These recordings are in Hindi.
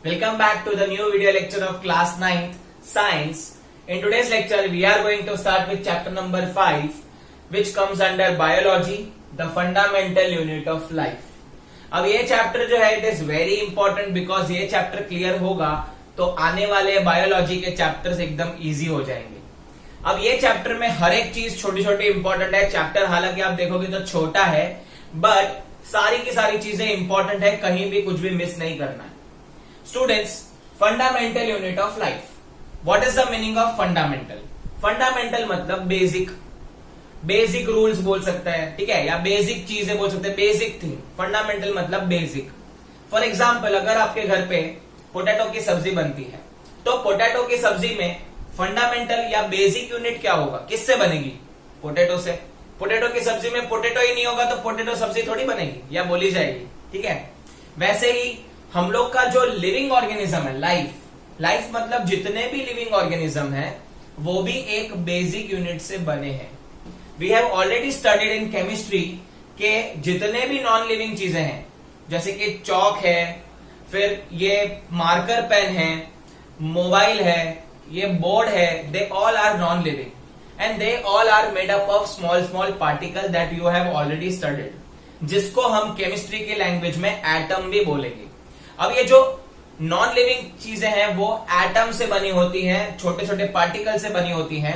Welcome back to the new video lecture of class 9th Science. In today's lecture, we are going to start with chapter number 5, which comes under Biology, the fundamental unit of life. अब ये चैप्टर जो है it is very important because ये चैप्टर क्लियर होगा तो आने वाले बायोलॉजी के चैप्टर्स एकदम इजी हो जाएंगे। अब ये चैप्टर में हर एक चीज छोटी छोटी इंपॉर्टेंट है। चैप्टर हालांकि आप देखोगे तो छोटा है बट सारी की सारी चीजें इंपॉर्टेंट है, कहीं भी कुछ भी मिस नहीं करना है। Students, fundamental unit of life, what is the meaning of fundamental? Fundamental मतलब बेसिक रूल्स बोल सकते हैं, ठीक है, या बेसिक चीजें बोल सकते हैं, बेसिक थिंग। फंडामेंटल मतलब बेसिक। फॉर एग्जाम्पल, अगर आपके घर पे पोटैटो की सब्जी बनती है तो पोटैटो की सब्जी में फंडामेंटल या बेसिक यूनिट क्या होगा? किससे बनेगी? पोटैटो से। पोटैटो की सब्जी में पोटैटो ही नहीं होगा तो पोटैटो सब्जी थोड़ी बनेगी या बोली जाएगी, ठीक है। वैसे ही हम लोग का जो लिविंग ऑर्गेनिज्म है, लाइफ मतलब जितने भी लिविंग ऑर्गेनिज्म है वो भी एक बेसिक यूनिट से बने हैं। We have already studied in chemistry के जितने भी नॉन लिविंग चीजें हैं, जैसे कि चौक है, फिर ये मार्कर पेन है, मोबाइल है, ये बोर्ड है, they all are non living and they all are made up of small particle that you have already studied, जिसको हम केमिस्ट्री की लैंग्वेज में एटम भी बोलेंगे। अब ये जो नॉन लिविंग चीजें हैं वो एटम से बनी होती हैं, छोटे छोटे पार्टिकल से बनी होती हैं।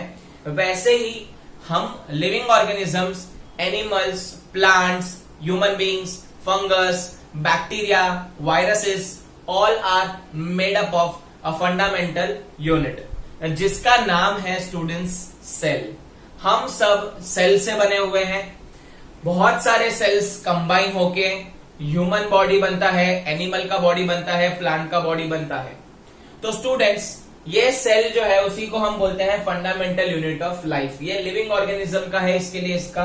वैसे ही हम living organisms, animals, plants, human beings, fungus, bacteria, viruses all are made up of a fundamental unit जिसका नाम है स्टूडेंट्स सेल। हम सब सेल से बने हुए हैं। बहुत सारे सेल्स कंबाइन होके ह्यूमन बॉडी बनता है, एनिमल का बॉडी बनता है, प्लांट का बॉडी बनता है। तो स्टूडेंट्स, ये सेल जो है उसी को हम बोलते हैं फंडामेंटल यूनिट ऑफ लाइफ। ये लिविंग ऑर्गेनिज्म का है, इसके लिए इसका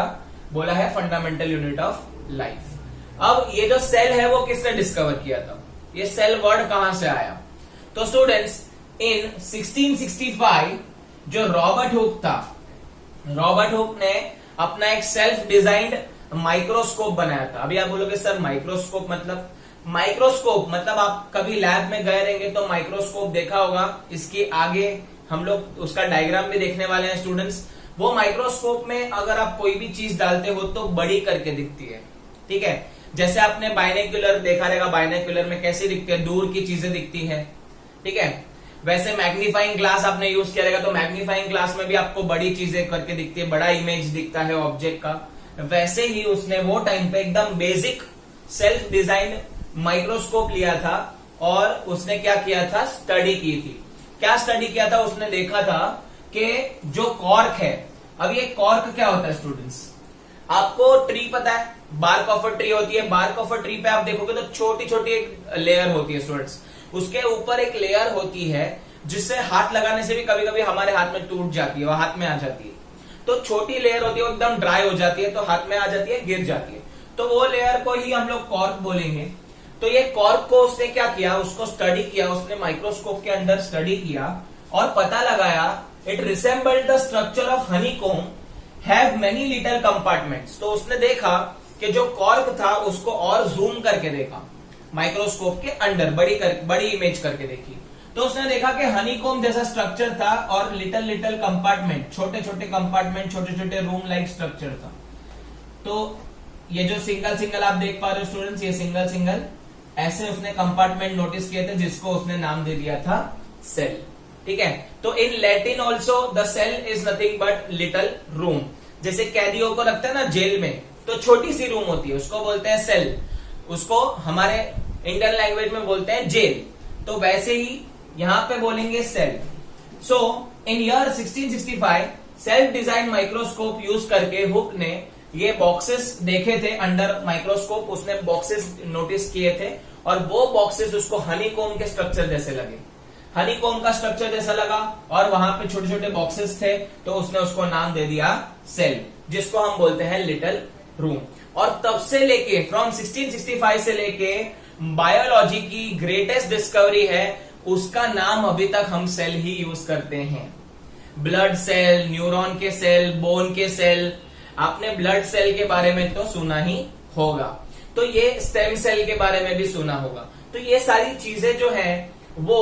बोला है फंडामेंटल यूनिट ऑफ लाइफ। अब ये जो सेल है वो किसने डिस्कवर किया था? ये सेल वर्ड कहां से आया? तो स्टूडेंट्स, इन 1665 जो रॉबर्ट हुक था, रॉबर्ट हुक ने अपना एक सेल्फ डिजाइंड माइक्रोस्कोप बनाया था। अभी आप बोलोगे सर माइक्रोस्कोप मतलब? माइक्रोस्कोप मतलब आप कभी लैब में गए रहेंगे तो माइक्रोस्कोप देखा होगा। इसके आगे हम लोग उसका डायग्राम भी देखने वाले हैं स्टूडेंट्स। वो माइक्रोस्कोप में अगर आप कोई भी चीज डालते हो तो बड़ी करके दिखती है, ठीक है। जैसे आपने बाइनोक्यूलर देखा रहेगा, बाइनोक्यूलर में कैसे दिखती है? दूर की चीजें दिखती है, ठीक है। वैसे मैग्नीफाइंग ग्लास आपने यूज किया रहेगा तो मैग्नीफाइंग ग्लास में भी आपको बड़ी चीजें करके दिखती है, बड़ा इमेज दिखता है ऑब्जेक्ट का। वैसे ही उसने वो टाइम पे एकदम बेसिक सेल्फ डिजाइन माइक्रोस्कोप लिया था और उसने क्या किया था? स्टडी की थी। क्या स्टडी किया था? उसने देखा था कि जो कॉर्क है, अब ये कॉर्क क्या होता है स्टूडेंट्स? आपको ट्री पता है, बार्क ऑफ अ ट्री होती है। बार्क ऑफ अ ट्री पे आप देखोगे तो छोटी छोटी एक लेयर होती है स्टूडेंट्स। उसके ऊपर एक लेयर होती है जिससे हाथ लगाने से भी कभी कभी हमारे हाथ में टूट जाती है, वो हाथ में आ जाती है। तो छोटी लेयर होती है, वो एकदम ड्राई हो जाती है तो हाथ में आ जाती है, गिर जाती है। तो वो लेयर को ही हम लोग कॉर्क बोलेंगे। तो ये कॉर्क को उसने क्या किया? उसको स्टडी किया, उसने माइक्रोस्कोप के अंदर स्टडी किया और पता लगाया it resembled the structure of honeycomb, have many little compartments. तो उसने देखा कि जो कॉर्क था उसको और जूम करके देखा, माइक्रोस्कोप के अंदर बड़ी इमेज करके देखी। तो उसने देखा कि हनीकॉम्ब जैसा स्ट्रक्चर था और लिटिल कंपार्टमेंट, छोटे छोटे कंपार्टमेंट, छोटे छोटे रूम लाइक स्ट्रक्चर था। तो ये जो सिंगल आप देख पा रहे हो स्टूडेंट्स, ये सिंगल ऐसे उसने कंपार्टमेंट नोटिस किए थे जिसको उसने नाम दे दिया था सेल, ठीक है। तो in Latin also the cell is nothing but little room. जैसे कैदियों को रखते हैं ना जेल में, तो छोटी सी रूम होती है, उसको बोलते हैं सेल। उसको हमारे इंडियन लैंग्वेज में बोलते हैं जेल। तो वैसे ही यहां पे बोलेंगे cell. So in year 1665 self design microscope use करके हुक ने ये बॉक्सेस देखे थे अंडर माइक्रोस्कोप। उसने बॉक्सेस नोटिस किए थे और वो बॉक्सेस उसको हनीकॉम्ब के स्ट्रक्चर जैसे लगे, हनीकॉम्ब का स्ट्रक्चर जैसा लगा और वहां पे छोटे छोटे बॉक्सेस थे तो उसने उसको नाम दे दिया सेल, जिसको हम बोलते हैं लिटिल रूम। और तब से लेके फ्रॉम 1665 से लेके बायोलॉजी की ग्रेटेस्ट डिस्कवरी है, उसका नाम अभी तक हम सेल ही यूज करते हैं। ब्लड सेल, न्यूरॉन के सेल, बोन के सेल। आपने ब्लड सेल के बारे में तो सुना ही होगा, तो ये स्टेम सेल के बारे में भी सुना होगा। तो ये सारी चीजें जो है वो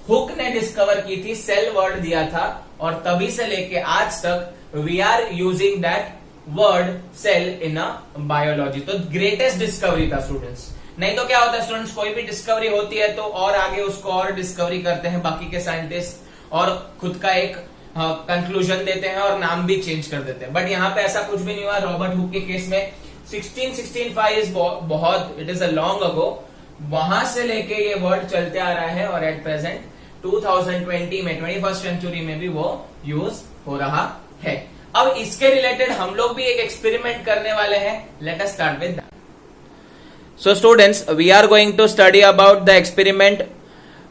हुक ने डिस्कवर की थी, सेल वर्ड दिया था, और तभी से लेके आज तक we are using that word cell in a biology. तो ग्रेटेस्ट डिस्कवरी था स्टूडेंट्स। नहीं तो क्या होता है स्टूडेंट्स, कोई भी डिस्कवरी होती है तो और आगे उसको और डिस्कवरी करते हैं बाकी के साइंटिस्ट और खुद का एक कंक्लूजन देते हैं और नाम भी चेंज कर देते हैं। बट यहाँ पे ऐसा कुछ भी नहीं हुआ। रॉबर्ट हुक के केस में 1665 इज बहुत, it is a long ago, वहां से लेके ये वर्ड चलते आ रहा है और एट प्रेजेंट 2020 में 21st सेंचुरी में भी वो यूज हो रहा है। अब इसके रिलेटेड हम लोग भी एक एक्सपेरिमेंट करने वाले हैं। Let us start with that. So students, we are going to study about the experiment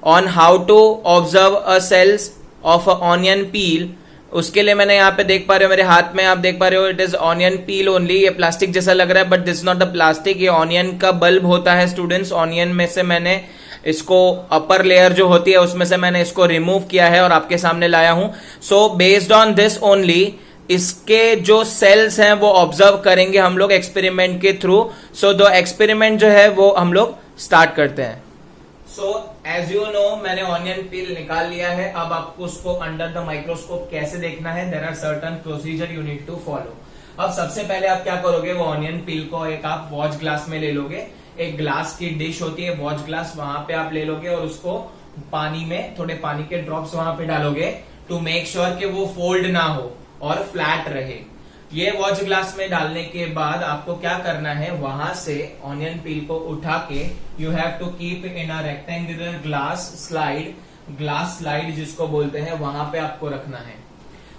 on how to observe a cells of a onion peel. उसके लिए मैंने यहाँ पे देख पा रहे हो मेरे हाथ में, आप देख पा रहे हो, it is onion peel only. ये प्लास्टिक जैसा लग रहा है but this not the plastic, ये ऑनियन का बल्ब होता है स्टूडेंट्स। ऑनियन में से मैंने इसको अपर लेयर जो होती है उसमें से मैंने इसको रिमूव किया है और आपके सामने लाया हूं। So based on this only इसके जो सेल्स हैं वो ऑब्जर्व करेंगे हम लोग एक्सपेरिमेंट के थ्रू। सो द एक्सपेरिमेंट जो है वो हम लोग स्टार्ट करते हैं। सो एज यू नो मैंने ऑनियन पील निकाल लिया है। अब आपको उसको अंडर द माइक्रोस्कोप कैसे देखना है, there are certain procedure you need to follow. अब सबसे पहले आप क्या करोगे, वो ऑनियन पील को एक आप वॉच ग्लास में ले लोगे। एक ग्लास की डिश होती है वॉच ग्लास, वहां पे आप ले लोगे और उसको पानी में थोड़े पानी के ड्रॉप्स वहां पे डालोगे टू मेक श्योर कि वो फोल्ड ना हो और फ्लैट रहे। ये वॉच ग्लास में डालने के बाद आपको क्या करना है, वहां से ऑनियन पील को उठा के you have to keep in a rectangular glass slide जिसको बोलते हैं, वहां पे आपको रखना है।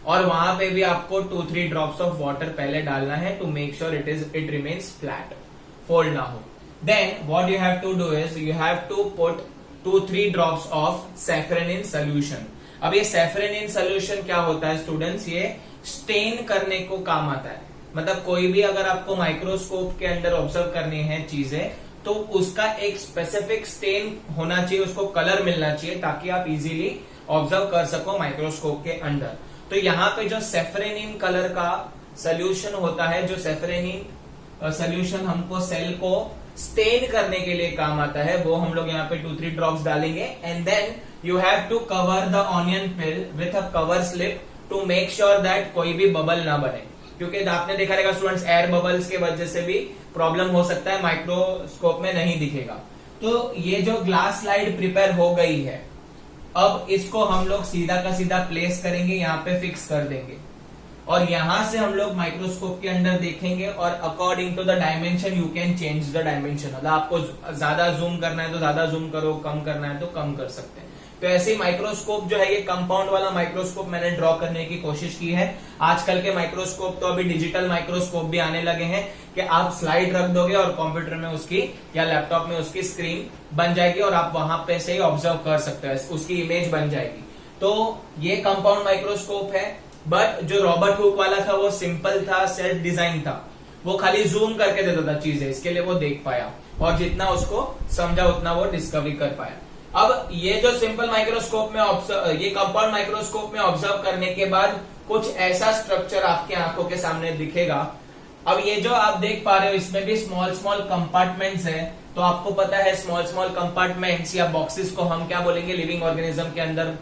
और वहां पे भी आपको 2-3 ड्रॉप्स ऑफ वाटर पहले डालना है to make sure it remains flat, fold ना हो। Then what you have to do is you have to put 2-3 drops of saffron in solution. अब ये सैफरन इन सोल्यूशन क्या होता है स्टूडेंट्स, ये स्टेन करने को काम आता है। मतलब कोई भी अगर आपको माइक्रोस्कोप के अंदर ऑब्जर्व करनी है चीजें तो उसका एक स्पेसिफिक स्टेन होना चाहिए, उसको कलर मिलना चाहिए ताकि आप इजीली ऑब्जर्व कर सको माइक्रोस्कोप के अंदर। तो यहाँ पे जो सैफरनिन कलर का सोल्यूशन होता है, जो सैफरनिन सोल्यूशन हमको सेल को स्टेन करने के लिए काम आता है, वो हम लोग यहाँ पे 2-3 ड्रॉप्स डालेंगे। And then you have to cover the onion peel with a cover slip to make sure that कोई भी बबल ना बने, क्योंकि आपने देखा रहेगा स्टूडेंट्स एयर बबल्स के वजह से भी प्रॉब्लम हो सकता है, माइक्रोस्कोप में नहीं दिखेगा। तो ये जो ग्लास स्लाइड प्रिपेयर हो गई है, अब इसको हम लोग सीधा का सीधा प्लेस करेंगे, यहाँ पे फिक्स कर देंगे और यहां से हम लोग माइक्रोस्कोप के अंदर देखेंगे और according to the dimension you can change the dimension. मतलब आपको ज्यादा जूम करना है तो ज्यादा जूम करो, कम करना है तो कम कर सकते हैं। तो ऐसे ही माइक्रोस्कोप जो है, ये कंपाउंड वाला माइक्रोस्कोप मैंने ड्रॉ करने की कोशिश की है। आजकल के माइक्रोस्कोप तो अभी डिजिटल माइक्रोस्कोप भी आने लगे हैं कि आप स्लाइड रख दोगे और कंप्यूटर में उसकी या लैपटॉप में उसकी स्क्रीन बन जाएगी और आप वहां पे से ही ऑब्जर्व कर सकते हैं, उसकी इमेज बन जाएगी। तो ये कंपाउंड माइक्रोस्कोप है। बट जो रॉबर्ट हुक वाला था वो सिंपल था, सेल्फ डिजाइन था, वो खाली जूम करके देता था चीजें, इसके लिए वो देख पाया और जितना उसको समझा उतना वो डिस्कवरी कर पाया। अब ये जो सिंपल माइक्रोस्कोप में ये कंपाउंड माइक्रोस्कोप में ऑब्जर्व करने के बाद कुछ ऐसा स्ट्रक्चर आपके आंखों के सामने दिखेगा। अब ये जो आप देख पा रहे हो इसमें भी स्मॉल स्मॉल कंपार्टमेंट्स है। तो आपको पता है स्मॉल स्मॉल कंपार्टमेंट्स या बॉक्सेस को हम क्या बोलेंगे, लिविंग ऑर्गेनिज्म के अंदर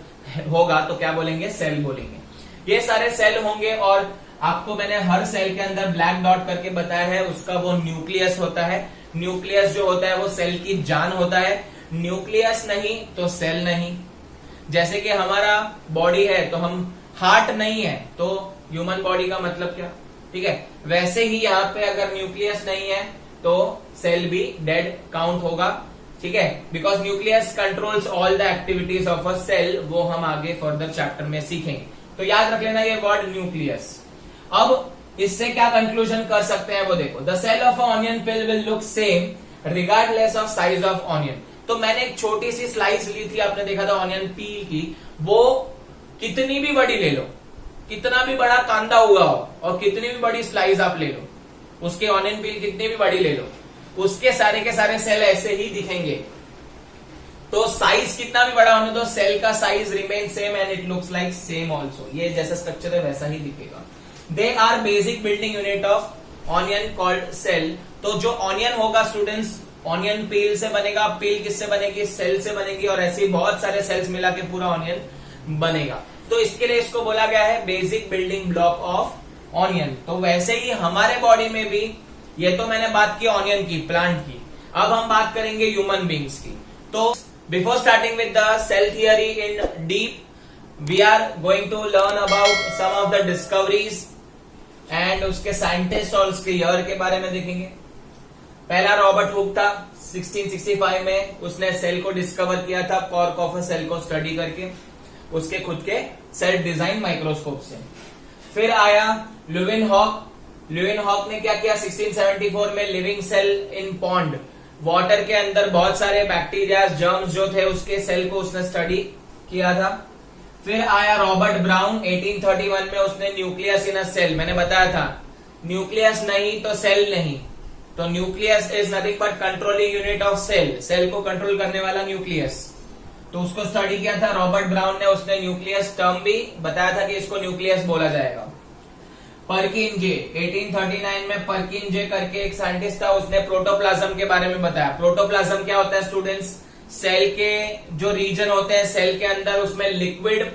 होगा तो क्या बोलेंगे, सेल बोलेंगे। ये सारे सेल होंगे और आपको मैंने हर सेल के अंदर ब्लैक डॉट करके बताया है, उसका वो न्यूक्लियस होता है। न्यूक्लियस जो होता है वो सेल की जान होता है। न्यूक्लियस नहीं तो सेल नहीं। जैसे कि हमारा बॉडी है तो हम हार्ट नहीं है तो ह्यूमन बॉडी का मतलब क्या, ठीक है। वैसे ही यहाँ पे अगर न्यूक्लियस नहीं है तो सेल भी डेड काउंट होगा, ठीक है, because nucleus controls all the activities of a cell. वो हम आगे फर्दर चैप्टर में सीखेंगे, तो याद रख लेना ये वर्ड न्यूक्लियस। अब इससे क्या कंक्लूजन कर सकते हैं वो देखो, the cell of onion peel will look same regardless of size of onion. तो मैंने एक छोटी सी स्लाइस ली थी, आपने देखा था ऑनियन पील की, वो कितनी भी बड़ी ले लो, कितना भी बड़ा कांदा हुआ हो और कितनी भी बड़ी स्लाइस आप ले लो, उसके ऑनियन पील कितनी भी बड़ी ले लो, उसके सारे के सारे सेल ऐसे ही दिखेंगे। तो साइज कितना भी बड़ा होने दो, सेल का size remain same and it looks like same also. ये जैसा स्ट्रक्चर है वैसा ही दिखेगा। They are basic building unit of onion called cell. तो जो ऑनियन होगा स्टूडेंट्स ऑनियन पील से बनेगा, पील किससे बनेगी, सेल से बनेगी, और ऐसे ही बहुत सारे सेल्स मिला के पूरा ऑनियन बनेगा। तो इसके लिए इसको बोला गया है basic building block of onion. तो वैसे ही हमारे बॉडी में भी, ये तो मैंने बात की ऑनियन की, प्लांट की, अब हम बात करेंगे ह्यूमन बींग्स की। तो before starting with the cell theory in deep, we are going to learn about some of the discoveries and उसके साइंटिस्ट और उसके ईयर के बारे में देखेंगे। पहला रॉबर्ट हुक था 1665 में, उसने सेल को डिस्कवर किया था कॉर्क ऑफ अ सेल को स्टडी करके, उसके खुद के सेल डिजाइन माइक्रोस्कोप से। फिर आया लुविन हॉक। लुविन हॉक ने क्या किया 1674 में, living cell in pond, water के अंदर बहुत सारे बैक्टीरिया जर्म्स जो थे उसके सेल को उसने स्टडी किया था। फिर आया रॉबर्ट ब्राउन 1831 में, उसने न्यूक्लियस इन अ सेल, मैंने बताया था न्यूक्लियस नहीं तो सेल नहीं, तो nucleus is nothing but controlling unit of cell, cell को कंट्रोल करने वाला न्यूक्लियस, तो उसको स्टडी किया था रॉबर्ट ब्राउन ने। उसने न्यूक्लियस टर्म भी बताया था कि इसको न्यूक्लियस बोला जाएगा। परकिंजे 1839 में, परकिंजे करके एक साइंटिस्ट था, उसने प्रोटोप्लाज्म के बारे में बताया। प्रोटोप्लाज्म क्या होता है स्टूडेंट्स, सेल के जो रीजन होते हैं सेल के अंदर, उसमें लिक्विड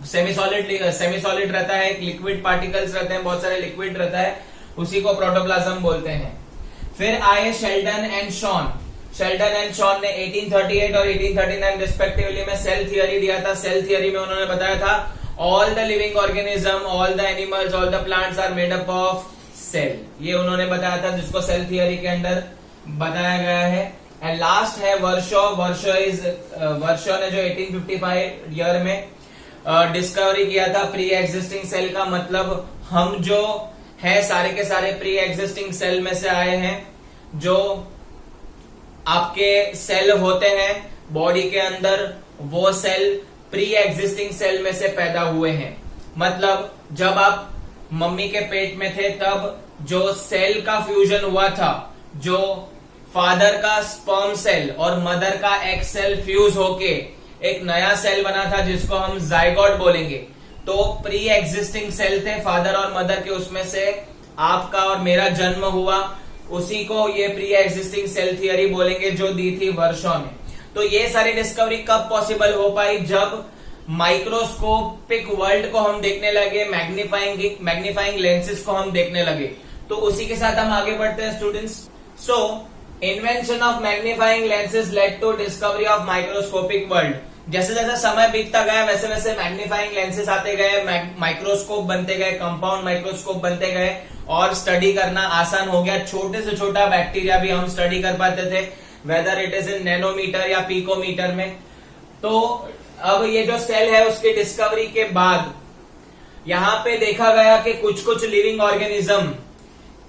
सेमी सॉलिड रहता है, लिक्विड पार्टिकल्स रहते हैं, बहुत सारे लिक्विड रहता है, उसी को प्रोटोप्लाज्म बोलते हैं। फिर आए Schleiden and Schwann. Schleiden and Schwann ने 1838 और 1839 रिस्पेक्टिवली में सेल थियरी दिया था। सेल थियरी में उन्होंने बताया था all the living organism, all the animals, all the plants are made up of cell, ये उन्होंने बताया था, जिसको सेल थियरी के अंदर बताया गया है। एंड लास्ट है वर्शो। वर्शो ने जो 1855 ईयर में डिस्कवरी किया था प्री एग्जिस्टिंग सेल का, मतलब हम जो है सारे के सारे प्री एग्जिस्टिंग सेल में से आए हैं। जो आपके सेल होते हैं बॉडी के अंदर, वो सेल प्री एग्जिस्टिंग सेल में से पैदा हुए हैं। मतलब जब आप मम्मी के पेट में थे तब जो सेल का फ्यूजन हुआ था, जो फादर का स्पर्म सेल और मदर का एग सेल फ्यूज होके एक नया सेल बना था जिसको हम जाइगोट बोलेंगे। तो प्री एग्जिस्टिंग सेल थे फादर और मदर के, उसमें से आपका और मेरा जन्म हुआ, उसी को ये प्री एग्जिस्टिंग सेल थियरी बोलेंगे जो दी थी वर्षों ने। तो ये सारी डिस्कवरी कब पॉसिबल हो पाई, जब माइक्रोस्कोपिक वर्ल्ड को हम देखने लगे, मैग्नीफाइंग लेंसेज को हम देखने लगे। तो उसी के साथ हम आगे बढ़ते हैं students. So invention of magnifying lenses led to discovery of microscopic world. जैसे जैसे समय बीतता गया वैसे वैसे मैग्नीफाइंग लेंसेज आते गए, माइक्रोस्कोप बनते गए, कंपाउंड माइक्रोस्कोप बनते गए, और स्टडी करना आसान हो गया। छोटे से छोटा बैक्टीरिया भी हम स्टडी कर पाते थे, whether it is in nanometre या पिकोमीटर में। तो अब ये जो सेल है उसकी डिस्कवरी के बाद यहां पे देखा गया कि कुछ कुछ लिविंग ऑर्गेनिज्म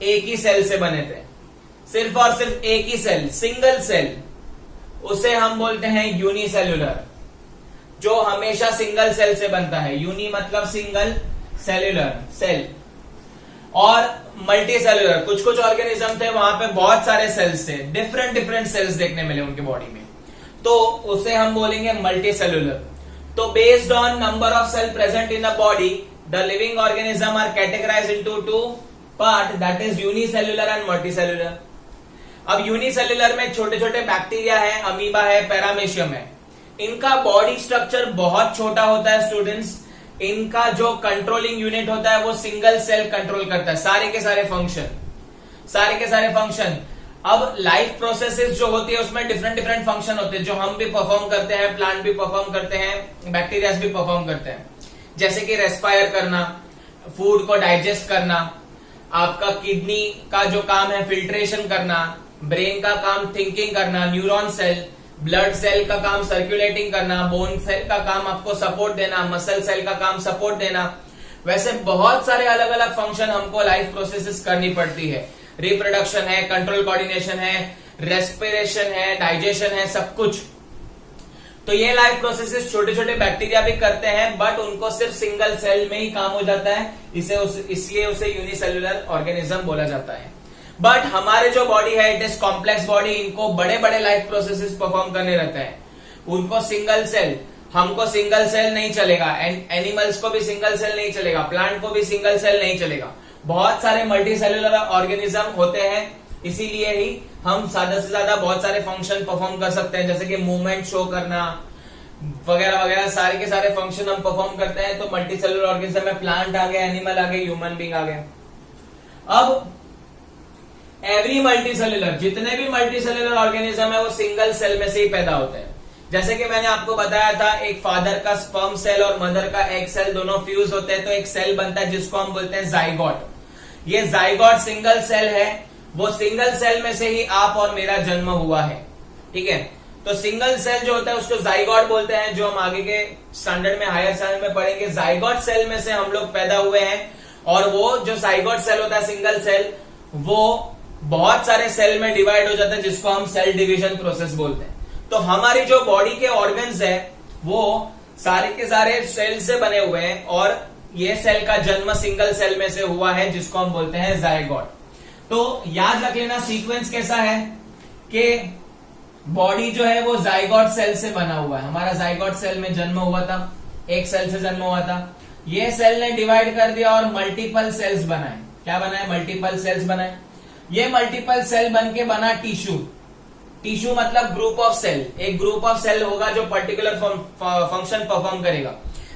एक ही सेल से बने थे, सिर्फ और सिर्फ एक ही सेल, सिंगल सेल, उसे हम बोलते हैं यूनिसेल्युलर, जो हमेशा सिंगल सेल से बनता है। यूनि मतलब सिंगल, सेल्युलर सेल। और मल्टी सेल्युलर, कुछ कुछ ऑर्गेनिज्म थे वहां पे बहुत सारे सेल्स थे, डिफरेंट सेल्स देखने मिले उनके बॉडी में, तो उसे हम बोलेंगे मल्टी सेल्युलर। तो based on number of cell present in a body, the living organism are categorised into two part, that is unicellular and multicellular. अब यूनिसेल्युलर में छोटे छोटे बैक्टीरिया है, अमीबा है, पैरामीशियम है, इनका बॉडी स्ट्रक्चर बहुत छोटा होता है स्टूडेंट्स। इनका जो कंट्रोलिंग यूनिट होता है वो सिंगल सेल कंट्रोल करता है सारे के सारे फंक्शन। अब लाइफ प्रोसेसेस जो होती है उसमें डिफरेंट फंक्शन होते हैं, जो हम भी परफॉर्म करते हैं, प्लांट भी परफॉर्म करते हैं, बैक्टीरिया भी परफॉर्म करते हैं। जैसे कि रेस्पायर करना, फूड को डाइजेस्ट करना, आपका किडनी का जो काम है फिल्ट्रेशन करना, ब्रेन का काम थिंकिंग करना, न्यूरॉन सेल, ब्लड सेल का काम सर्कुलेटिंग करना, बोन सेल का काम आपको सपोर्ट देना, मसल सेल का काम सपोर्ट देना। वैसे बहुत सारे अलग अलग फंक्शन हमको लाइफ प्रोसेसेस करनी पड़ती है। रिप्रोडक्शन है, कंट्रोल कोऑर्डिनेशन है, रेस्पिरेशन है, डाइजेशन है, सब कुछ। तो ये लाइफ प्रोसेसेस छोटे छोटे बैक्टीरिया भी करते हैं, बट उनको सिर्फ सिंगल सेल में ही काम हो जाता है, इसलिए उसे यूनिसेल्युलर ऑर्गेनिज्म बोला जाता है। बट हमारे जो बॉडी है इट इज कॉम्प्लेक्स बॉडी, इनको बड़े बड़े लाइफ प्रोसेसेस परफॉर्म करने रहते हैं। उनको सिंगल सेल, हमको सिंगल सेल नहीं चलेगा, एनिमल्स को भी सिंगल सेल नहीं चलेगा, प्लांट को भी सिंगल सेल नहीं चलेगा। बहुत सारे मल्टी सेल्युलर ऑर्गेनिज्म होते हैं, इसीलिए ही हम ज्यादा से ज्यादा बहुत सारे फंक्शन परफॉर्म कर सकते हैं, जैसे कि मूवमेंट शो करना वगैरह वगैरह, सारे के सारे फंक्शन हम परफॉर्म करते हैं। तो मल्टी सेलुलर ऑर्गेनिज्म में प्लांट आ गए, एनिमल आ गए, ह्यूमन बींग आ गए। अब एवरी मल्टी सेलुलर, जितने भी मल्टी सेलुलर ऑर्गेनिज्म है वो सिंगल सेल में से ही पैदा होते हैं। जैसे कि मैंने आपको बताया था, एक फादर का स्पर्म सेल और मदर का एग सेल दोनों फ्यूज होते हैं तो एक सेल बनता है जिसको हम बोलते हैं जाइगोट। ये जाइगोट सिंगल सेल है, वो सिंगल सेल में से ही आप और मेरा जन्म हुआ है। ठीक है, तो सिंगल सेल जो होता है उसको जाइगोट बोलते हैं, जो हम आगे के स्टैंडर्ड में, हायर स्टैंडर्ड में पढ़ेंगे। जाइगोट सेल में से हम लोग पैदा हुए हैं, और वो जो जाइगोट सेल होता है सिंगल सेल, वो बहुत सारे सेल में डिवाइड हो जाता है जिसको हम सेल डिवीजन प्रोसेस बोलते हैं। तो हमारी जो बॉडी के ऑर्गन्स है वो सारे के सारे सेल से बने हुए हैं, और ये सेल का जन्म सिंगल सेल में से हुआ है जिसको हम बोलते हैं जाइगोट। तो याद रख लेना सीक्वेंस कैसा है कि बॉडी जो है वो जाइगोट सेल से बना हुआ है। हमारा जाइगोट सेल में जन्म हुआ था, एक सेल से जन्म हुआ था, ये सेल ने डिवाइड कर दिया और मल्टीपल सेल्स बनाए। क्या बनाए? मल्टीपल सेल्स बनाए। ये मल्टीपल सेल बन के बना टिश्यू। टिश्यू मतलब ग्रुप ऑफ सेल, एक ग्रुप ऑफ सेल होगा जो पर्टिकुलर फंक्शन परफॉर्म करेगा।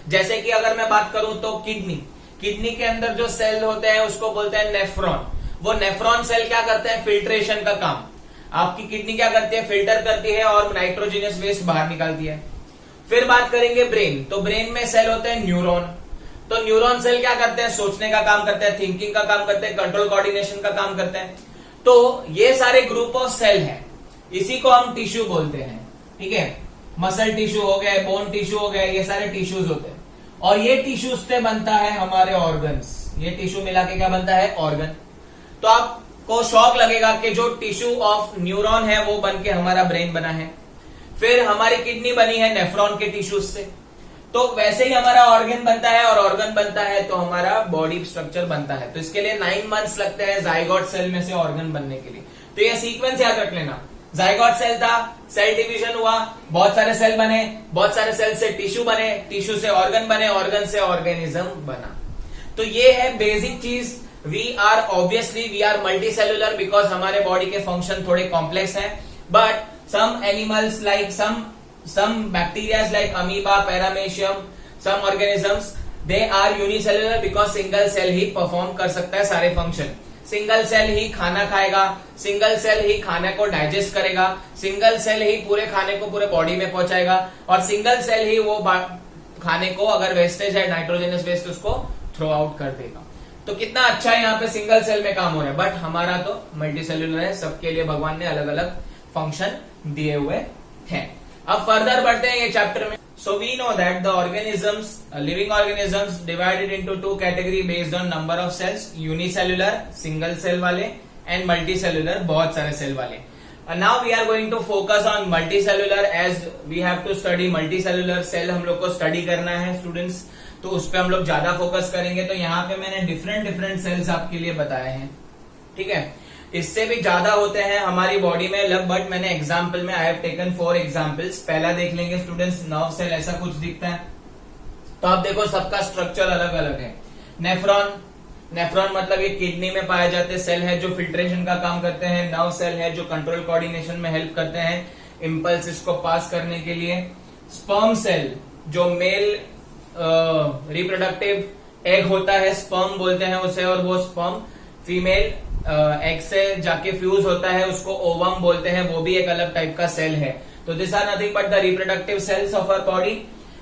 जैसे कि अगर मैं बात करूं तो किडनी के अंदर जो सेल होते हैं उसको बोलते हैं नेफ्रॉन। वो नेफ्रॉन सेल क्या करते हैं? फिल्ट्रेशन का काम। आपकी किडनी क्या करती है? फिल्टर करती है और नाइट्रोजनियस वेस्ट बाहर निकालती है। फिर बात करेंगे ब्रेन, तो ब्रेन में सेल होते हैं न्यूरॉन। तो न्यूरॉन सेल क्या करते हैं? सोचने का काम करते हैं, थिंकिंग का काम करते हैं, कंट्रोल कोऑर्डिनेशन का काम करते हैं। तो ये सारे ग्रुप ऑफ सेल हैं, इसी को हम टिश्यू बोलते हैं। ठीक है, मसल टिश्यू हो गए, बोन टिश्यू हो गए, ये सारे टिश्यूज होते हैं। और ये टिश्यू से बनता है हमारे ऑर्गन्स। ये टिश्यू मिला के क्या बनता है? ऑर्गन। तो आपको शौक लगेगा कि जो टिश्यू ऑफ न्यूरॉन है वो बन के हमारा ब्रेन बना है। फिर हमारी किडनी बनी है नेफ्रॉन के टिश्यूज से। तो वैसे ही हमारा ऑर्गन बनता है, और ऑर्गन बनता है तो हमारा बॉडी स्ट्रक्चर बनता है। तो इसके लिए 9 मंथ्स लगते हैं जाइगोट सेल में से ऑर्गन बनने के लिए। तो ये सीक्वेंस याद रख लेना। जाइगोट सेल था, सेल डिवीजन हुआ, बहुत सारे सेल बने, बहुत सारे सेल से टिश्यू बने, टिश्यू से ऑर्गन बने, ऑर्गन से ऑर्गेनिज्म बना। तो ये है बेसिक चीज। We are multi cellular because हमारे बॉडी के फंक्शन थोड़े कॉम्प्लेक्स हैं। But some animals like some bacteria like amoeba, paramecium, some organisms they are unicellular because single cell he perform कर सकता है सारे फंक्शन। सिंगल सेल ही खाना खाएगा, सिंगल सेल ही खाने को डाइजेस्ट करेगा, सिंगल सेल ही पूरे खाने को पूरे बॉडी में पहुंचाएगा, और सिंगल सेल ही वो खाने को अगर वेस्टेज है, नाइट्रोजनस वेस्ट, उसको थ्रो आउट कर देगा। तो कितना अच्छा है यहाँ पे सिंगल सेल में काम हो रहा है। बट हमारा तो मल्टी सेलुलर है, सबके लिए भगवान ने अलग अलग फंक्शन दिए हुए हैं। अब फर्दर बढ़ते हैं ये चैप्टर में। So we know that the organisms, living organisms divided into 2 category based on number of cells, unicellular single cell वाले एंड मल्टी सेलुलर बहुत सारे सेल वाले। Now we are going to focus on multi cellular as we have to study multi cellular cell. हम लोग को स्टडी करना है स्टूडेंट्स, तो उस पर हम लोग ज्यादा फोकस करेंगे। तो यहाँ पे मैंने डिफरेंट सेल्स आपके लिए बताए हैं। ठीक है, इससे भी ज्यादा होते हैं हमारी बॉडी में लगभग। मैंने एग्जाम्पल में आई हैव टेकन 4 एग्जाम्पल्स। पहला देख लेंगे स्टूडेंट्स, नर्व सेल ऐसा कुछ दिखता है। तो आप देखो सबका स्ट्रक्चर अलग अलग है। नेफ्रॉन मतलब ये किडनी में पाए जाते सेल है जो फिल्ट्रेशन का काम करते हैं। नर्व सेल है जो कंट्रोल कोऑर्डिनेशन में हेल्प करते हैं, इम्पल्स को पास करने के लिए। स्पर्म सेल जो मेल रिप्रोडक्टिव एग होता है, स्पर्म बोलते हैं उसे, और वो स्पर्म फीमेल एग से जाके फ्यूज होता है, उसको ओवम बोलते हैं, वो भी एक अलग टाइप का सेल है। तो this are nothing but the reproductive cells of our body.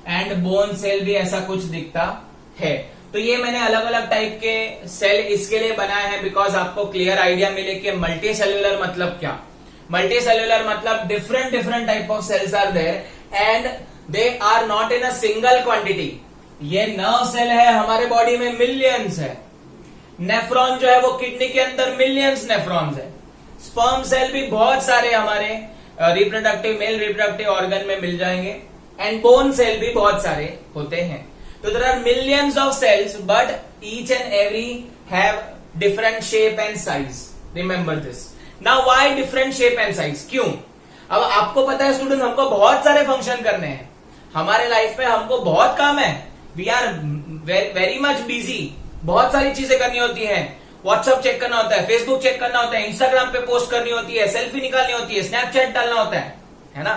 And bone cell भी ऐसा कुछ दिखता है। तो ये मैंने अलग अलग टाइप के सेल इसके लिए बनाए हैं बिकॉज आपको क्लियर आइडिया मिले कि मल्टी सेलुलर मतलब क्या। मल्टी सेलुलर मतलब different type of cells are there and they are not in a single quantity. ये नर्व सेल है हमारे बॉडी में मिलियंस है। नेफ्रॉन जो है वो किडनी के अंदर मिलियंस नेफ्रॉन्स है। स्पर्म सेल भी बहुत सारे हमारे मेल रिप्रोडक्टिव ऑर्गन में मिल जाएंगे। एंड बोन सेल भी बहुत सारे होते हैं। तो there are millions of cells but each and every have different shape and size. Remember this. Now why different shape and size? क्यों? अब आपको पता है स्टूडेंट, हमको बहुत सारे फंक्शन करने हैं हमारे लाइफ में, हमको बहुत काम है। We are very much busy, बहुत सारी चीजें करनी होती हैं। व्हाट्सएप चेक करना होता है, फेसबुक चेक करना होता है, इंस्टाग्राम पे पोस्ट करनी होती है, सेल्फी निकालनी होती है, स्नैपचैट डालना होता है ना।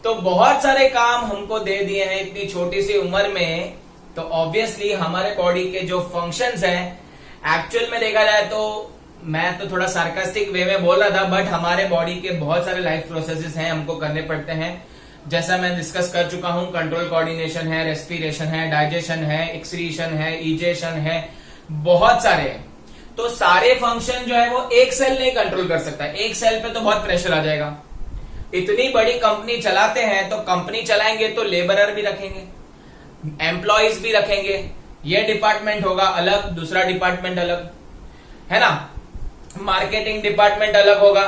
तो बहुत सारे काम हमको दे दिए हैं इतनी छोटी सी उम्र में। तो ऑब्वियसली हमारे बॉडी के जो फंक्शंस हैं, एक्चुअल में देखा जाए तो मैं तो थोड़ा सार्कास्टिक वे में बोल रहा था, बट हमारे बॉडी के बहुत सारे लाइफ प्रोसेसेस हैं, हमको करने पड़ते हैं। जैसा मैं डिस्कस कर चुका हूं, कंट्रोल कोऑर्डिनेशन है, रेस्पिरेशन है, डाइजेशन है, एक्सक्रीशन है, इजेशन है, बहुत सारे हैं। तो सारे फंक्शन जो है वो एक सेल नहीं कंट्रोल कर सकता, एक सेल पे तो बहुत प्रेशर आ जाएगा। इतनी बड़ी कंपनी चलाते हैं तो कंपनी चलाएंगे तो लेबरर भी रखेंगे, एम्प्लॉयज भी रखेंगे, ये डिपार्टमेंट होगा अलग, दूसरा डिपार्टमेंट अलग, है ना। मार्केटिंग डिपार्टमेंट अलग होगा,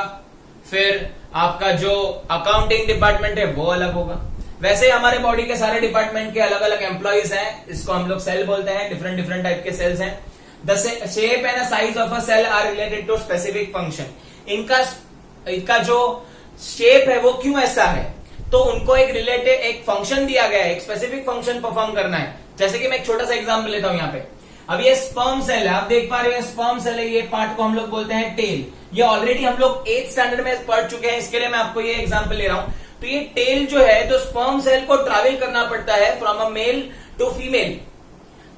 फिर आपका जो अकाउंटिंग डिपार्टमेंट है वो अलग होगा। वैसे हमारे बॉडी के सारे डिपार्टमेंट के अलग अलग एम्प्लॉयज हैं, इसको हम लोग सेल बोलते हैं। डिफरेंट डिफरेंट टाइप के सेल्स हैं। The shape and size of a cell are related to specific function. इनका जो शेप है वो क्यों ऐसा है, तो उनको एक रिलेटेड एक फंक्शन दिया गया है, एक स्पेसिफिक फंक्शन परफॉर्म करना है। जैसे कि मैं एक छोटा सा एग्जांपल लेता हूं यहाँ पे। अब ये स्पर्म सेल है, आप देख पा रहे हो स्पर्म सेल है, ये पार्ट को हम लोग बोलते हैं टेल। ये ऑलरेडी हम लोग 8th स्टैंडर्ड में पढ़ चुके हैं, इसके लिए मैं आपको ये एग्जांपल ले रहा हूं। तो ये टेल जो है, तो स्पर्म सेल को ट्रैवल करना पड़ता है from a male to female.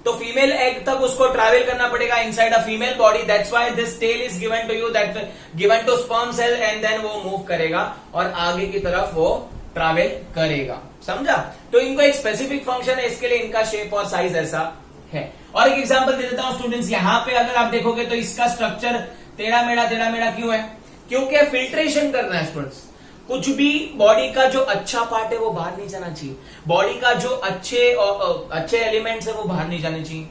तो फीमेल एग तक उसको ट्रैवल करना पड़ेगा inside a female body. That's why this tail is given to you, that given to sperm cell, and then वो मूव करेगा और आगे की तरफ वो ट्रैवल करेगा। समझा। तो इनको एक स्पेसिफिक फंक्शन है, इसके लिए इनका शेप और साइज ऐसा है। और एक एग्जांपल दे देता हूं स्टूडेंट्स, यहां पे अगर आप देखोगे तो इसका स्ट्रक्चर टेढ़ा मेढ़ा क्यों है, क्योंकि फिल्ट्रेशन करना है स्टूडेंट्स। कुछ भी बॉडी का जो अच्छा पार्ट है वो बाहर नहीं जाना चाहिए, बॉडी का जो अच्छे एलिमेंट्स है वो बाहर नहीं जाने चाहिए।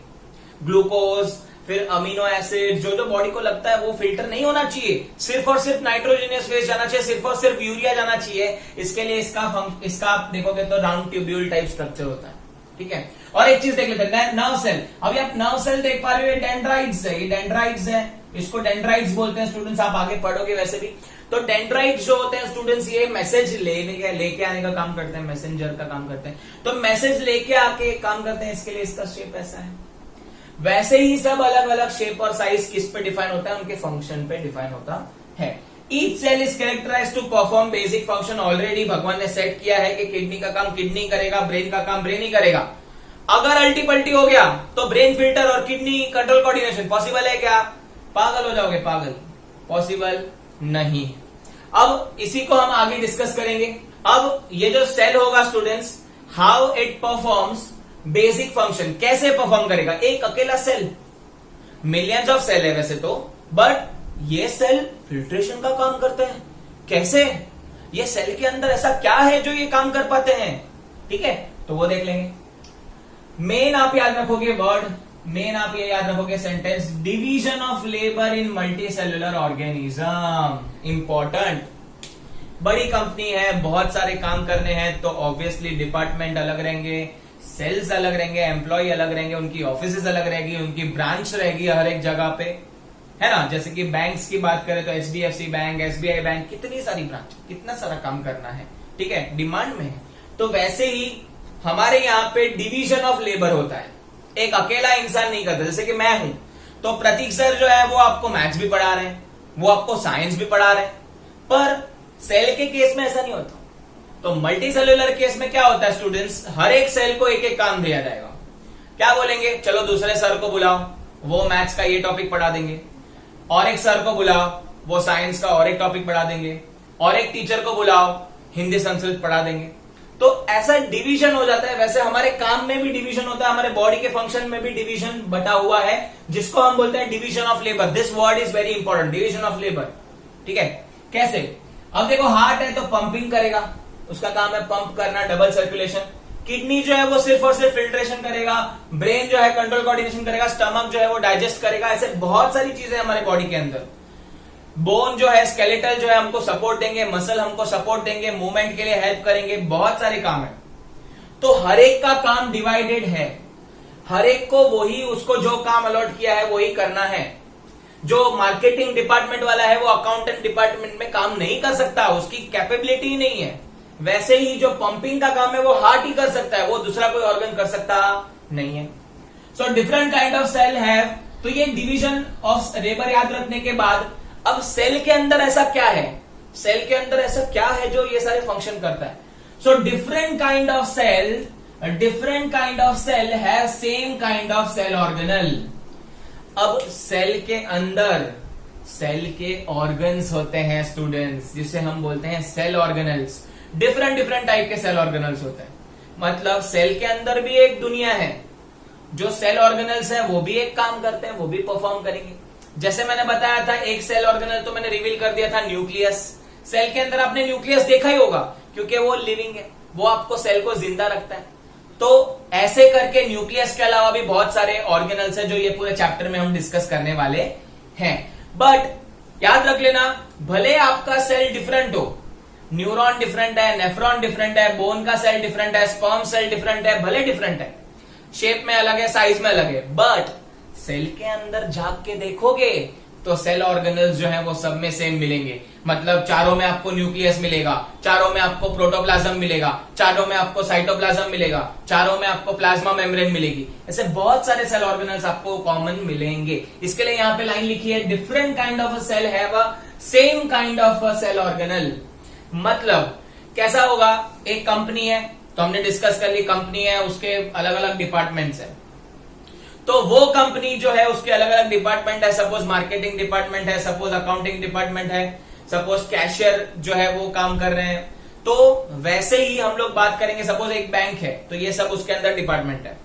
ग्लूकोज, फिर अमीनो एसिड, जो बॉडी को लगता है वो फिल्टर नहीं होना चाहिए, सिर्फ और सिर्फ नाइट्रोजनियस वेस्ट जाना चाहिए, सिर्फ और सिर्फ यूरिया जाना चाहिए। इसके लिए इसका आप देखोगे तो राउंड ट्यूब्यूल टाइप स्ट्रक्चर होता है, ठीक है। और एक चीज देख लेते हैं, नर्व सेल। अभी आप नर्व सेल देख पा रहे हो, ये डेंड्राइट्स है, ये डेंड्राइट्स है, इसको डेंड्राइट्स बोलते हैं स्टूडेंट्स, आप आगे पढ़ोगे वैसे भी। तो डेंड्राइट्स जो होते हैं स्टूडेंट्स, ये मैसेज लेके आने का काम करते हैं, मैसेंजर का काम करते हैं। तो मैसेज लेके आके काम करते हैं, इसके लिए इसका शेप ऐसा है। वैसे ही सब अलग अलग शेप और साइज किस पे डिफाइन होता है, उनके फंक्शन पे डिफाइन होता है। Each cell is characterised to perform basic function. Already भगवान ने सेट किया है कि किडनी का काम किडनी करेगा, ब्रेन का काम ब्रेन ही करेगा। अगर अल्टी पल्टी हो गया तो ब्रेन फिल्टर और किडनी कंट्रोल कोऑर्डिनेशन पॉसिबल है क्या? पागल हो जाओगे, पागल, पॉसिबल नहीं। अब इसी को हम आगे डिस्कस करेंगे। अब ये जो सेल होगा students, how it performs basic function, कैसे परफॉर्म करेगा। एक अकेला सेल, मिलियंस ऑफ सेल है वैसे तो, बट ये सेल फिल्ट्रेशन का काम करते हैं। कैसे? ये सेल के अंदर ऐसा क्या है जो ये काम कर पाते हैं, ठीक है, तो वो देख लेंगे। मेन आप याद रखोगे वर्ड, मेन आप ये याद रखोगे sentence, division of labour in multi cellular organism. Important, बड़ी कंपनी है, बहुत सारे काम करने हैं, तो ऑब्वियसली डिपार्टमेंट अलग रहेंगे, सेल्स अलग रहेंगे, एम्प्लॉय अलग रहेंगे, उनकी ऑफिसेज अलग रहेगी, उनकी ब्रांच रहेगी हर एक जगह पे, है ना। जैसे कि बैंक्स की बात करें तो HDFC बैंक, SBI बैंक, कितनी सारी ब्रांच, कितना सारा काम करना है, ठीक है, डिमांड में है। तो वैसे ही हमारे यहाँ पे डिवीजन ऑफ लेबर होता है, एक अकेला इंसान नहीं करता। जैसे कि मैं हूं, तो प्रतीक सर जो है वो आपको मैथ्स भी पढ़ा रहे हैं, वो आपको साइंस भी पढ़ा रहे हैं, पर सेल के केस में ऐसा नहीं होता। तो मल्टी सेलुलर केस में क्या होता है स्टूडेंट्स, हर एक सेल को एक एक काम दिया जाएगा। क्या बोलेंगे, चलो दूसरे सर को बुलाओ, वो मैथ्स का ये टॉपिक पढ़ा देंगे, और एक सर को बुलाओ, वो साइंस का और एक टॉपिक पढ़ा देंगे, और एक टीचर को बुलाओ, हिंदी संस्कृत पढ़ा देंगे। तो ऐसा डिवीजन हो जाता है। वैसे हमारे काम में भी डिवीजन होता है, हमारे बॉडी के फंक्शन में भी डिवीजन बटा हुआ है, जिसको हम बोलते हैं division of labour. This word is very important, division of labour, ठीक है। कैसे? अब देखो, हार्ट है तो पंपिंग करेगा, उसका काम है पंप करना, डबल सर्कुलेशन। किडनी जो है वो सिर्फ और सिर्फ फिल्ट्रेशन करेगा, ब्रेन जो है कंट्रोल कोऑर्डिनेशन करेगा, स्टमक जो है वो डाइजेस्ट करेगा। ऐसे बहुत सारी चीजें हमारे बॉडी के अंदर। बोन जो है, स्केलेटल जो है हमको सपोर्ट देंगे, मसल हमको सपोर्ट देंगे, मूवमेंट के लिए हेल्प करेंगे, बहुत सारे काम है। तो हर एक का काम डिवाइडेड है, हर एक को वही, उसको जो काम अलॉट किया है वही करना है। जो मार्केटिंग डिपार्टमेंट वाला है वो अकाउंटेंट डिपार्टमेंट में काम नहीं कर सकता, उसकी कैपेबिलिटी ही नहीं है। वैसे ही जो पंपिंग का काम है वो हार्ट ही कर सकता है, वो दूसरा कोई ऑर्गन कर सकता नहीं है। So different kind of cell have तो ये डिवीजन ऑफ लेबर याद रखने के बाद अब सेल के अंदर ऐसा क्या है, सेल के अंदर ऐसा क्या है जो ये सारे फंक्शन करता है। So different kind of cell have same kind of cell organelle. अब सेल के अंदर सेल के ऑर्गन्स होते हैं स्टूडेंट्स, जिसे हम बोलते हैं सेल ऑर्गेनल्स। डिफरेंट टाइप के सेल ऑर्गेनल्स होते हैं, मतलब सेल के अंदर भी एक दुनिया है, जो सेल ऑर्गेनल्स हैं वो भी एक काम करते हैं, वो भी परफॉर्म करेंगे। जैसे मैंने बताया था एक सेल ऑर्गेनल तो मैंने रिवील कर दिया था, न्यूक्लियस। सेल के अंदर आपने न्यूक्लियस देखा ही होगा क्योंकि वो लिविंग है, वो आपको सेल को जिंदा रखता है। तो ऐसे करके न्यूक्लियस के अलावा भी बहुत सारे ऑर्गेनल्स हैं जो ये पूरे चैप्टर में हम डिस्कस करने वाले हैं। बट याद रख लेना, भले आपका सेल डिफरेंट हो, न्यूरॉन डिफरेंट है, नेफ्रॉन डिफरेंट है, बोन का सेल डिफरेंट है, स्पर्म सेल डिफरेंट है, भले डिफरेंट है, शेप में अलग है, साइज में अलग है, बट सेल के अंदर झांक के देखोगे तो सेल ऑर्गेनल्स जो है वो सब में सेम मिलेंगे। मतलब चारों में आपको न्यूक्लियस मिलेगा, चारों में आपको प्रोटोप्लाज्म मिलेगा, चारों में आपको साइटोप्लाज्म मिलेगा, चारों में आपको प्लाज्मा मेम्ब्रेन मिलेगी। ऐसे बहुत सारे सेल ऑर्गेनल्स आपको कॉमन मिलेंगे। इसके लिए यहाँ पे लाइन लिखी है, different kind of a cell have a same kind of a cell organelle. मतलब कैसा होगा, एक कंपनी है तो हमने डिस्कस कर ली, कंपनी है उसके अलग अलग डिपार्टमेंट्स है, तो वो कंपनी जो है उसके अलग अलग डिपार्टमेंट है। सपोज मार्केटिंग डिपार्टमेंट है, सपोज अकाउंटिंग डिपार्टमेंट है, सपोज कैशियर जो है वो काम कर रहे हैं। तो वैसे ही हम लोग बात करेंगे, सपोज एक बैंक है तो ये सब उसके अंदर डिपार्टमेंट है।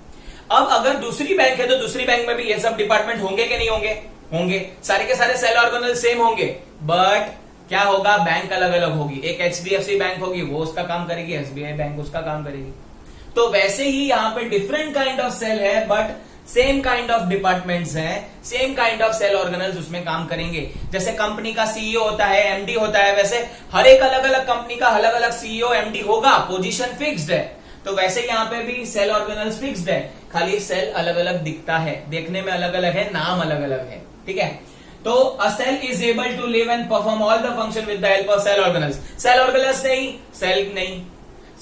अब अगर दूसरी बैंक है तो दूसरी बैंक में भी ये सब डिपार्टमेंट होंगे कि नहीं होंगे, होंगे। सारे के सारे सेल ऑर्गेनल सेम होंगे, बट क्या होगा, बैंक अलग अलग होगी। एक HDFC बैंक होगी वो उसका काम करेगी, SBI बैंक उसका काम करेगी। तो वैसे ही यहाँ पे डिफरेंट काइंड ऑफ सेल है but same kind of departments हैं, same kind of cell organelles उसमें काम करेंगे। जैसे कंपनी का CEO होता है, MD होता है, वैसे हर एक अलग अलग कंपनी का अलग अलग CEO MD होगा, पोजीशन फिक्स्ड है। तो वैसे यहाँ पे भी सेल ऑर्गेनल्स फिक्स्ड है, खाली सेल अलग अलग दिखता है, देखने में अलग अलग है, नाम अलग अलग है, ठीक है। तो a cell is able to live and perform all the function with the help of cell organelles. Cell organelles नहीं, सेल नहीं,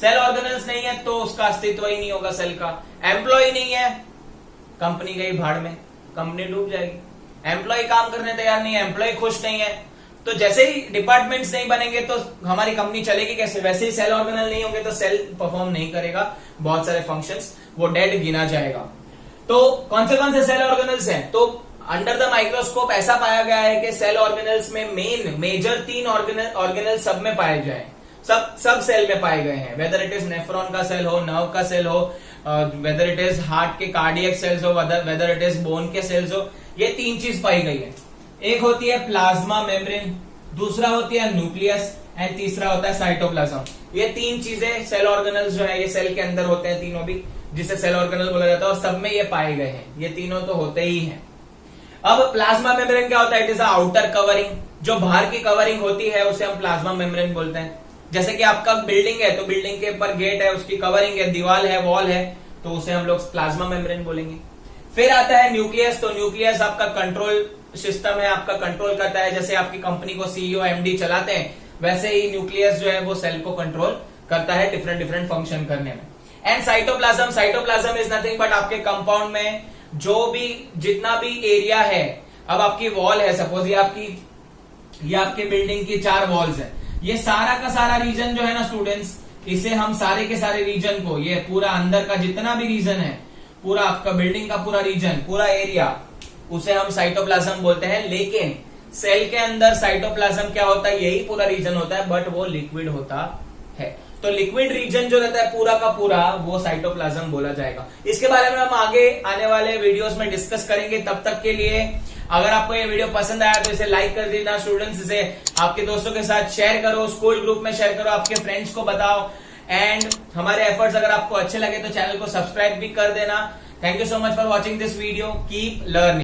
सेल ऑर्गेनल्स नहीं है तो उसका अस्तित्व ही नहीं होगा सेल का। एम्प्लॉय नहीं है, कंपनी गई भाड़ में, कंपनी डूब जाएगी। एम्प्लॉय काम करने तैयार नहीं है, एम्प्लॉय खुश नहीं है, तो जैसे ही डिपार्टमेंट्स नहीं बनेंगे तो हमारी कंपनी चलेगी कैसे। वैसे ही सेल ऑर्गेनल नहीं होंगे तो सेल परफॉर्म नहीं करेगा, बहुत सारे फंक्शंस, वो डेड गिना जाएगा। तो कौन से सेल ऑर्गेनल्स हैं, तो अंडर द माइक्रोस्कोप ऐसा पाया गया है कि सेल ऑर्गेनल्स में मेजर 3 ऑर्गेनल सब में पाए गए हैं, सब सेल में पाए गए हैं। वेदर इट इज नेफ्रॉन का सेल हो, नर्व का सेल हो, वेदर इट इज हार्ट के कार्डियक सेल्स हो, वेदर इट इज बोन के सेल्स हो, ये 3 चीज पाई गई है। एक होती है प्लाज्मा मेम्ब्रेन, दूसरा होती है न्यूक्लियस एंड तीसरा होता है साइटोप्लाज्म। ये 3 चीजें सेल ऑर्गेनल्स जो है ये सेल के अंदर होते हैं, तीनों भी, जिसे सेल ऑर्गेनल बोला जाता है, और सब में ये पाए गए हैं, ये तीनों तो होते ही हैं। अब प्लाज्मा मेम्ब्रेन क्या होता है, इट इज आउटर कवरिंग, जो बाहर की कवरिंग होती है उसे हम प्लाज्मा मेम्ब्रेन बोलते हैं। जैसे कि आपका बिल्डिंग है तो बिल्डिंग के ऊपर गेट है, उसकी कवरिंग है, दीवार है, वॉल है, तो उसे हम लोग प्लाज्मा मेम्ब्रेन बोलेंगे। फिर आता है न्यूक्लियस, तो न्यूक्लियस आपका कंट्रोल सिस्टम है, आपका कंट्रोल करता है। जैसे आपकी कंपनी को CEO MD चलाते हैं, वैसे ही न्यूक्लियस जो है वो सेल को कंट्रोल करता है डिफरेंट फंक्शन करने में। And cytoplasm is nothing but आपके कंपाउंड में जो भी जितना भी एरिया है, अब आपकी वॉल है, सपोज ये आपकी बिल्डिंग की 4 वॉल्स है, ये सारा का सारा रीजन जो है ना स्टूडेंट्स, इसे हम सारे के सारे रीजन को, ये पूरा अंदर का जितना भी रीजन है, पूरा आपका बिल्डिंग का पूरा रीजन, पूरा एरिया, उसे हम साइटोप्लाज्म बोलते हैं। लेकिन सेल के अंदर साइटोप्लाज्म क्या होता है, यही पूरा रीजन होता है, बट वो लिक्विड होता है। तो लिक्विड रीजन जो रहता है पूरा का पूरा, वो साइटोप्लाज्म बोला जाएगा। इसके बारे में हम आगे आने वाले वीडियोस में डिस्कस करेंगे। तब तक के लिए अगर आपको ये वीडियो पसंद आया तो इसे लाइक कर देना स्टूडेंट्स, इसे आपके दोस्तों के साथ शेयर करो, स्कूल ग्रुप में शेयर करो, आपके फ्रेंड्स को बताओ। एंड हमारे एफर्ट्स अगर आपको अच्छे लगे तो चैनल को सब्सक्राइब भी कर देना। Thank you so much for watching this video, keep learning.